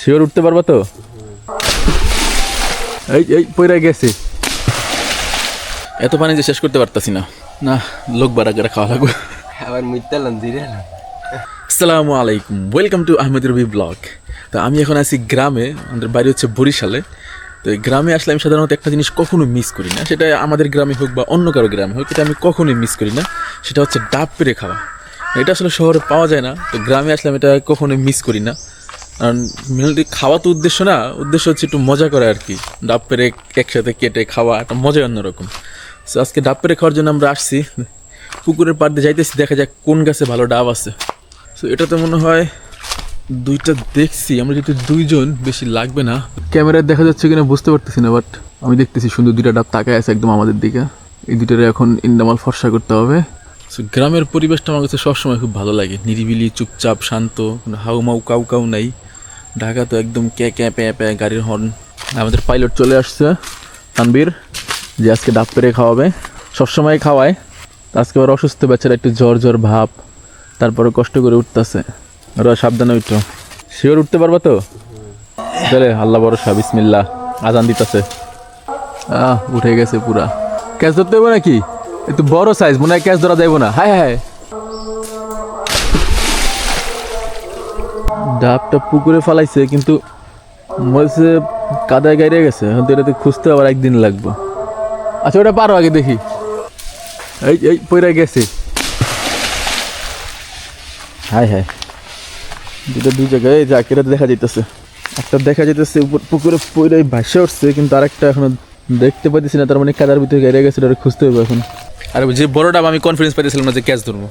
Sure উঠতে পারবা তো? এই এই পয়রা গেছে। এত পানি যে শেষ করতে পারতাছি না। না, লোক বাড়া করে খাওয়া লাগবে। আবার মিত্তালাম ধীরে না। আসসালামু আলাইকুম, welcome to Ahmed Robi blog. তো আমি এখন আছি গ্রামে, আমাদের বাড়ি হচ্ছে বরিশালে। তো এই গ্রামে আসলে আমি সাধারণত একটা জিনিস কখনো মিস করি না, সেটা আমাদের গ্রামে হোক বা অন্য কারো গ্রামে হোক, এটা আমি কখনোই মিস করি না। সেটা হচ্ছে ডাব পেড়ে খাওয়া। এটা আসলে শহরে পাওয়া যায় না, তো গ্রামে আসলে আমি এটা কখনোই মিস করি না। কারণ মেনলি খাওয়া তো উদ্দেশ্য না, উদ্দেশ্য হচ্ছে একটু মজা করা আর কি। ডাব পেড়ে একসাথে কেটে খাওয়া একটা মজাই অন্যরকম। সো আজকে ডাব পেড়ে খাওয়ার জন্য আমরা আসছি, পুকুরের পাড় দিয়ে যাইতেছি, দেখা যাক কোন গাছে ভালো ডাব আছে। সো এটা তো মনে হয় দুইটা দেখছি আমরা, যেহেতু দুইজন বেশি লাগবে না। ক্যামেরায় দেখা যাচ্ছে কিনা বুঝতে পারতেছি না, বাট আমি দেখতেছি সুন্দর দুইটা ডাব তাকায় আছে একদম আমাদের দিকে। এই দুইটারে এখন ইন্দামাল ফর্সা করতে হবে। সো গ্রামের পরিবেশটা আমার কাছে সবসময় খুব ভালো লাগে, নিরিবিলি, চুপচাপ, শান্ত, কোনো হাউ মাউ কাউ কাউ নাই। ঢাকা তো একদম ক্যা ক্যা প্যা প্যা গাড়ির হর্ন। আমাদের পাইলট চলে আসছে তানবীর, যে আজকে ডাব পেড়ে খাওয়াবে। সবসময় খাওয়ায়, আজকে আবার অসুস্থ, বেচারা একটু জ্বর জ্বর ভাব, তারপরে কষ্ট করে উঠতেছে। ওরা সাবধানে উঠো। শিওর উঠতে পারবা তো? চলে, আল্লাহ ভরসা, বিসমিল্লাহ। আজান দিতেছে। উঠে গেছে পুরা। ক্যাচ ধরতে হবে নাকি? একটু বড় সাইজ মনে হয়, ক্যাচ ধরা যাইব না। হায় হায়, ডাবটা পুকুরে ফালাইছে কিন্তু বলছে কাদায় গাইরে গেছে, হয়তো এটাতে খুঁজতে আবার একদিন লাগবে। আচ্ছা ওটা পারো আগে দেখি। এই এই পয়রা গেছে। হায় হায়, দুটো দুই জায়গায় যাকে দেখা যাইতেছে। একটা দেখা যাইতেছে উপর পুকুরে পয়রা ভাসে উঠছে, কিন্তু আরেকটা এখনো দেখতে পাইতেছি না। তার মানে কাদার ভিতরে গাইরে গেছে, ওটা খুঁজতে হবে এখন। আর যে বড় ডাব আমি কনফিডেন্স পাইতেছিলাম না যে ক্যাচ ধরবো।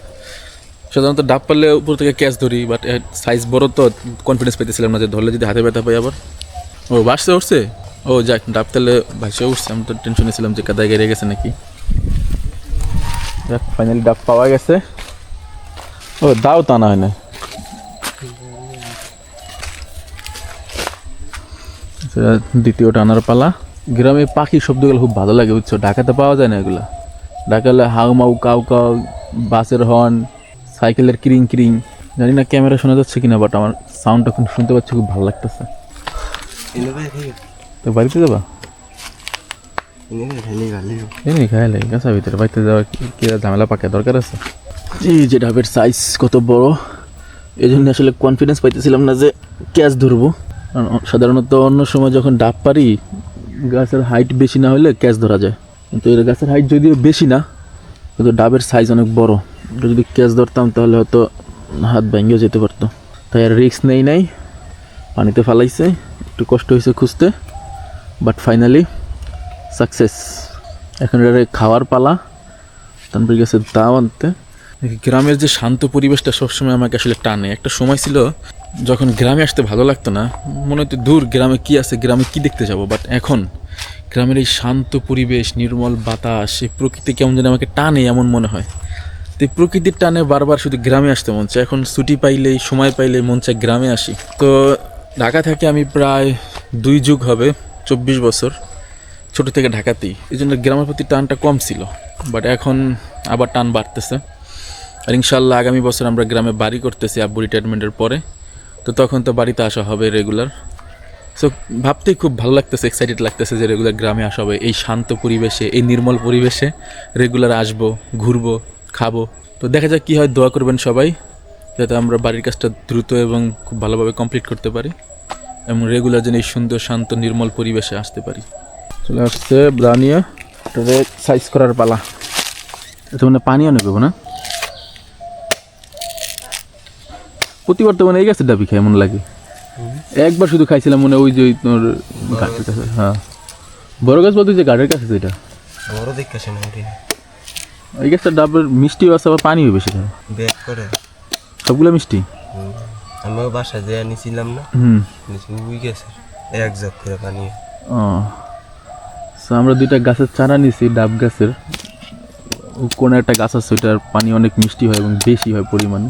সাধারণত ডাব পারলে উপর থেকে ক্যাচ ধরি, বাট সাইজ বড় তো কনফিডেন্স পাইতেছিলাম না যে ধরলে যদি হাতে ব্যথা পাই আবার। ও ভাসতে উঠছে, ও যাক, ডাব তাহলে ভাসে উঠছে। আমি তো টেনশনে ছিলাম যে কাদায় গেড়ে গেছে নাকি। যাক, ফাইনালি ডাব পাওয়া গেছে। ও দাও টানা হয় না। দ্বিতীয় টানার পালা। গ্রামে পাখি শব্দগুলো খুব ভালো লাগে, বুঝছো? ঢাকাতে পাওয়া যায় না এগুলা। ঢাকা হলে হাউ মাউ কাউ কাউ, বাসের হর্ন, সাইকেলের কিরিং কিরিং। জানি না ক্যামেরা শোনা যাচ্ছে কিনা, বাট আমার সাউন্ডটা খুব শুনতে পাচ্ছি, খুব ভালো লাগতেছে। তো বাড়িতে যাবা? খাইলে গাছা ভিতরে বাড়িতে যাওয়া কি ঝামেলা পাকা দরকার আছে? এই যে ডাবের সাইজ কত বড়, এই জন্য আসলে কনফিডেন্স পাইতেছিলাম না যে ক্যাচ ধরবো। সাধারণত অন্য সময় যখন ডাব পারি, গাছের হাইট বেশি না হলে ক্যাচ ধরা যায়, কিন্তু এর গাছের হাইট যদিও বেশি না, কিন্তু ডাবের সাইজ অনেক বড়। এটা যদি ক্যাচ ধরতাম তাহলে হয়তো হাত ভেঙেও যেতে পারতো। তাই আর রিস্ক নাই। পানিতে ফালাইছে, একটু কষ্ট হয়েছে খুঁজতে, বাট ফাইনালি সাকসেস। এখন এটা খাওয়ার পালা। তারপর গেছে দাও আনতে। গ্রামের যে শান্ত পরিবেশটা সবসময় আমাকে আসলে টানে। একটা সময় ছিল যখন গ্রামে আসতে ভালো লাগতো না, মনে হতো দূর, গ্রামে কি আছে, গ্রামে কি দেখতে যাব। বাট এখন গ্রামের এই শান্ত পরিবেশ, নির্মল বাতাস, এই প্রকৃতি কেমন যেন আমাকে টানে, এমন মনে হয়। তো এই প্রকৃতির টানে বারবার শুধু গ্রামে আসতে মন চায়। এখন ছুটি পাইলেই, সময় পাইলেই মন চায় গ্রামে আসি। তো ঢাকা থেকে আমি প্রায় 2 যুগ হবে, 24 বছর ছোটো থেকে ঢাকাতেই। এই জন্য গ্রামের প্রতি টানটা কম ছিল, বাট এখন আবার টান বাড়তেছে। আর ইনশাল্লাহ আগামী বছর আমরা গ্রামে বাড়ি করতেছি আব্বু রিটায়ারমেন্টের পরে। তো তখন তো বাড়িতে আসা হবে রেগুলার। সো ভাবতেই খুব ভালো লাগতেছে, এক্সাইটেড লাগতেছে যে রেগুলার গ্রামে আসা হবে। এই শান্ত পরিবেশে, এই নির্মল পরিবেশে রেগুলার আসবো, ঘুরবো, খাবো। তো দেখা যাক কী হয়। দোয়া করবেন সবাই যাতে আমরা বাড়ির কাজটা দ্রুত এবং খুব ভালোভাবে কমপ্লিট করতে পারি, এবং রেগুলার যেন এই সুন্দর শান্ত নির্মল পরিবেশে আসতে পারি। চলে আসছে ব্রানিয়া, এটারে সাইজ করার পালা। এটা মানে পানিও নেবে না, প্রতিবার তো মানে এই গাছের ডাবি খাই মনে লাগে। একবার শুধু খাইছিলাম মনে, ওই যে তোর গাছের কাছে। হ্যাঁ, বড় গাছ বলতে যে গাছের কাছে যেটা বড় দেখতেছে না, এই গাছটা ডাবের মিষ্টিও আছে, আবার পানিও বেশি খায়। ব্যাক করে সবগুলো মিষ্টি। আমিও বাসা দিয়ে নিছিলাম না, উই গেছে এক জগ করে পানি। আমরা 2টা গাছের চারা নিছি, ডাব গাছের। কোনো একটা গাছ আছে, ওইটার পানি অনেক মিষ্টি হয় এবং বেশি হয় পরিমাণে।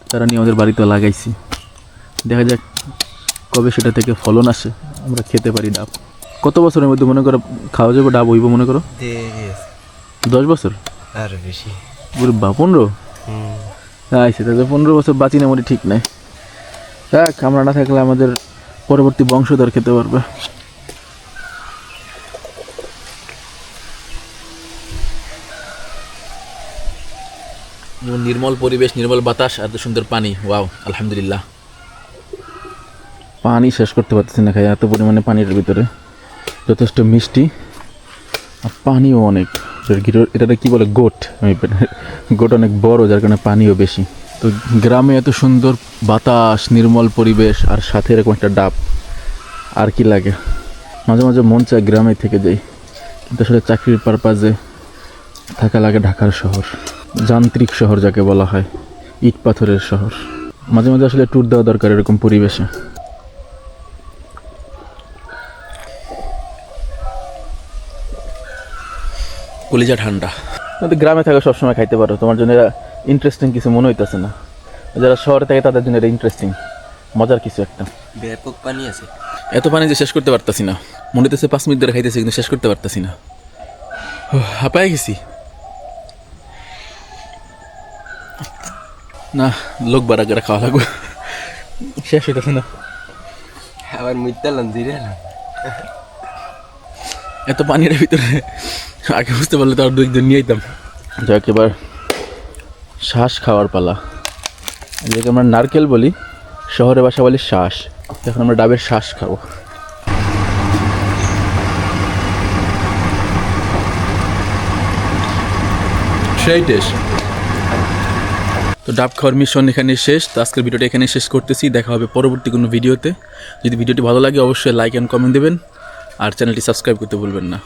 চারা নিয়ে আমাদের বাড়িতে লাগাইছি, দেখা যাক কবে সেটা থেকে ফলন আসে, আমরা খেতে পারি ডাব। কত বছরের মধ্যে মনে করো খাওয়া যাবে ডাব হইব মনে করো? 10 বছর আর বেশি? বা 15? হ্যাঁ, সেটা তো 15 বছর বাঁচি না মনে ঠিক নাই। দেখ, আমরা না থাকলে আমাদের পরবর্তী বংশধর খেতে পারবে। নির্মল পরিবেশ, নির্মল বাতাস আর এত সুন্দর পানি, ওয়াও আলহামদুলিল্লাহ। পানি শেষ করতে পারতেছি না খাই, এত পরিমাণে পানির ভিতরে, যথেষ্ট মিষ্টি আর পানিও অনেক। এটা কি বলে, গোট। গোট অনেক বড়, যার কারণে পানিও বেশি। তো গ্রামে এত সুন্দর বাতাস, নির্মল পরিবেশ আর সাথে এরকম একটা ডাব, আর কি লাগে। মাঝে মাঝে মন চায় গ্রামে থেকে যাই, কিন্তু আসলে চাকরির পারপাজে থাকা লাগে ঢাকার শহর, যান্ত্রিক শহর যাকে বলা হয়, ইট পাথরের শহর। মাঝে মাঝে আসলে ট্যুর দেওয়া দরকার এরকম পরিবেশে। কলিজা ঠান্ডা। কিন্তু গ্রামে থাকা সবসময় খাইতে পারো, তোমার জন্য ইন্টারেস্টিং কিছু মনে হইতেছে না। যারা শহরে থাকে তাদের জন্য এটা ইন্টারেস্টিং, মজার কিছু একটা। ব্যাপক পানি আছে, এত পানি যে শেষ করতে পারতাছি না, মনে হইতেছে 5 মিনিট ধরে খাইতেছি কিন্তু শেষ করতে পারতাছি না, হাঁপায় গেছি। না, লোক বাড়া করে খাওয়া লাগবে, শেষ হইতেছে না। আবার মুইতালাম ধীরে এত পানির ভিতরে আগে বুঝতে পারলে তো আর 2 দিন নিয়ে যেতাম। যাক, এবার শ্বাস খাওয়ার পালা। যেটাকে আমরা নারকেল বলি, শহরে বাসা বলি শ্বাস। এখন আমরা ডাবের শ্বাস খাবো। সেই টেস্ট। তো ডাব খাওয়ার মিশন এখানে শেষ। তো আজকের ভিডিওটা এখানে শেষ করতেছি, দেখা হবে পরবর্তী কোনো ভিডিওতে। যদি ভিডিওটি ভালো লাগে অবশ্যই লাইক অ্যান্ড কমেন্ট দেবেন, আর চ্যানেলটি সাবস্ক্রাইব করতে ভুলবেন না।